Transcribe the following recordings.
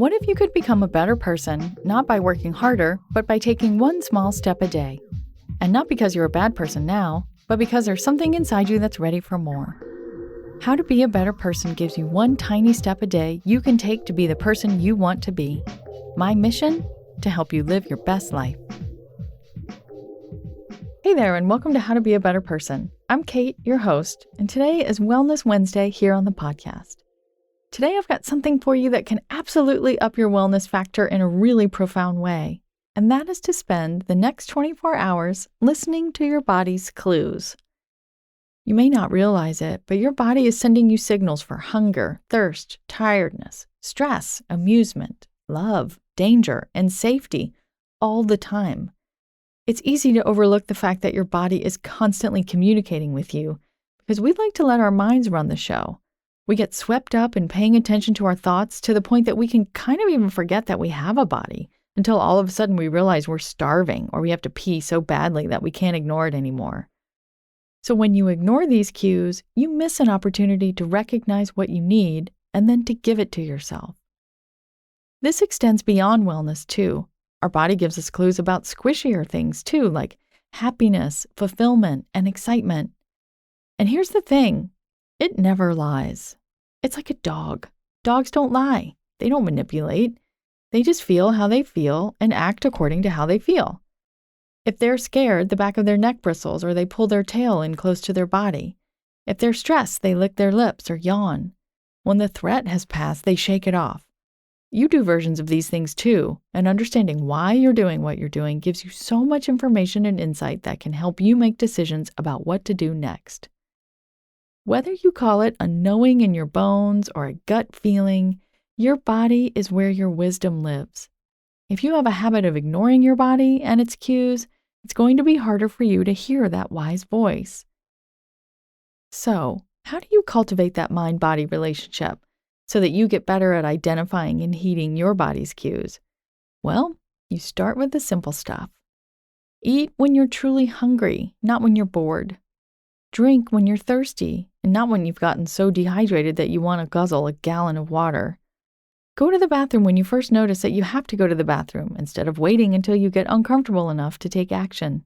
What if you could become a better person, not by working harder, but by taking one small step a day? And not because you're a bad person now, but because there's something inside you that's ready for more. How to Be a Better Person gives you one tiny step a day you can take to be the person you want to be. My mission? To help you live your best life. Hey there, and welcome to How to Be a Better Person. I'm Kate, your host, and today is Wellness Wednesday here on the podcast. Today I've got something for you that can absolutely up your wellness factor in a really profound way, and that is to spend the next 24 hours listening to your body's clues. You may not realize it, but your body is sending you signals for hunger, thirst, tiredness, stress, amusement, love, danger, and safety all the time. It's easy to overlook the fact that your body is constantly communicating with you because we like to let our minds run the show. We get swept up in paying attention to our thoughts to the point that we can kind of even forget that we have a body until all of a sudden we realize we're starving or we have to pee so badly that we can't ignore it anymore. So when you ignore these cues, you miss an opportunity to recognize what you need and then to give it to yourself. This extends beyond wellness too. Our body gives us clues about squishier things too, like happiness, fulfillment, and excitement. And here's the thing, it never lies. It's like a dog. Dogs don't lie. They don't manipulate. They just feel how they feel and act according to how they feel. If they're scared, the back of their neck bristles or they pull their tail in close to their body. If they're stressed, they lick their lips or yawn. When the threat has passed, they shake it off. You do versions of these things too, and understanding why you're doing what you're doing gives you so much information and insight that can help you make decisions about what to do next. Whether you call it a knowing in your bones or a gut feeling, your body is where your wisdom lives. If you have a habit of ignoring your body and its cues, it's going to be harder for you to hear that wise voice. So, how do you cultivate that mind-body relationship so that you get better at identifying and heeding your body's cues? Well, you start with the simple stuff. Eat when you're truly hungry, not when you're bored. Drink when you're thirsty, and not when you've gotten so dehydrated that you want to guzzle a gallon of water. Go to the bathroom when you first notice that you have to go to the bathroom instead of waiting until you get uncomfortable enough to take action.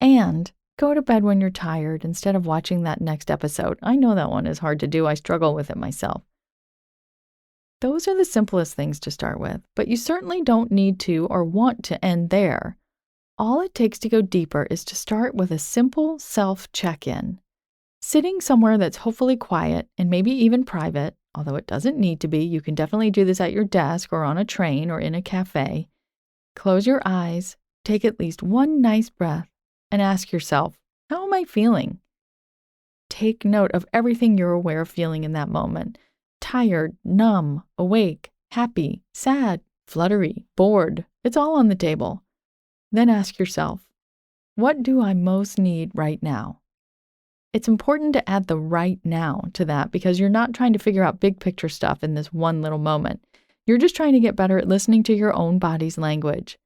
And go to bed when you're tired instead of watching that next episode. I know that one is hard to do. I struggle with it myself. Those are the simplest things to start with, but you certainly don't need to or want to end there. All it takes to go deeper is to start with a simple self-check-in. Sitting somewhere that's hopefully quiet and maybe even private, although it doesn't need to be, you can definitely do this at your desk or on a train or in a cafe. Close your eyes, take at least one nice breath, and ask yourself, how am I feeling? Take note of everything you're aware of feeling in that moment. Tired, numb, awake, happy, sad, fluttery, bored. It's all on the table. Then ask yourself, what do I most need right now? It's important to add the right now to that because you're not trying to figure out big picture stuff in this one little moment. You're just trying to get better at listening to your own body's language.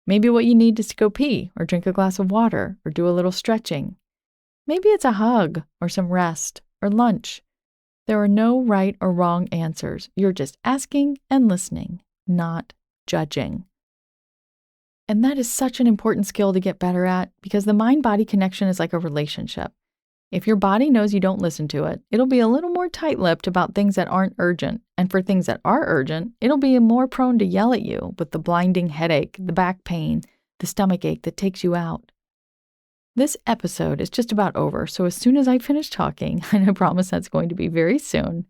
Maybe what you need is to go pee or drink a glass of water or do a little stretching. Maybe it's a hug or some rest or lunch. There are no right or wrong answers. You're just asking and listening, not judging. And that is such an important skill to get better at because the mind-body connection is like a relationship. If your body knows you don't listen to it, it'll be a little more tight-lipped about things that aren't urgent. And for things that are urgent, it'll be more prone to yell at you with the blinding headache, the back pain, the stomach ache that takes you out. This episode is just about over, so as soon as I finish talking, and I promise that's going to be very soon,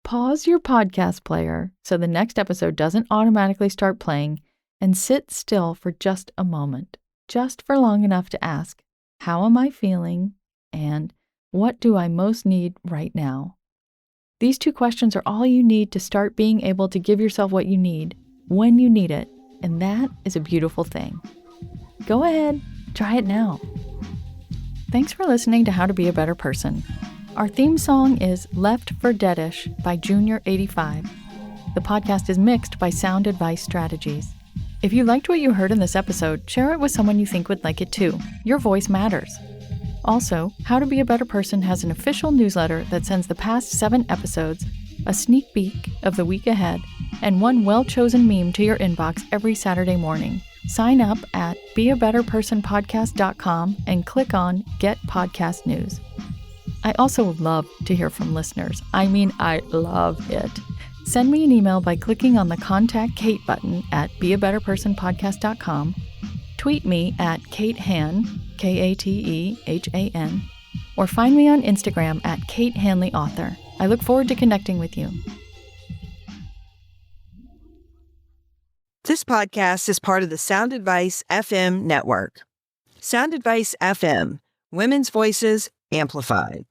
pause your podcast player so the next episode doesn't automatically start playing, and sit still for just a moment, just for long enough to ask, how am I feeling? And what do I most need right now? These two questions are all you need to start being able to give yourself what you need, when you need it, and that is a beautiful thing. Go ahead, try it now. Thanks for listening to How to Be a Better Person. Our theme song is Left for Deadish by Junior85. The podcast is mixed by Sound Advice Strategies. If you liked what you heard in this episode, share it with someone you think would like it too. Your voice matters. Also, How to Be a Better Person has an official newsletter that sends the past 7 episodes, a sneak peek of the week ahead, and one well-chosen meme to your inbox every Saturday morning. Sign up at beabetterpersonpodcast.com and click on Get Podcast News. I also love to hear from listeners. I mean, I love it. Send me an email by clicking on the Contact Kate button at beabetterpersonpodcast.com. Tweet me at Kate Han, Katehan, or find me on Instagram at Kate Hanley Author. I look forward to connecting with you. This podcast is part of the Sound Advice FM network. Sound Advice FM, women's voices amplified.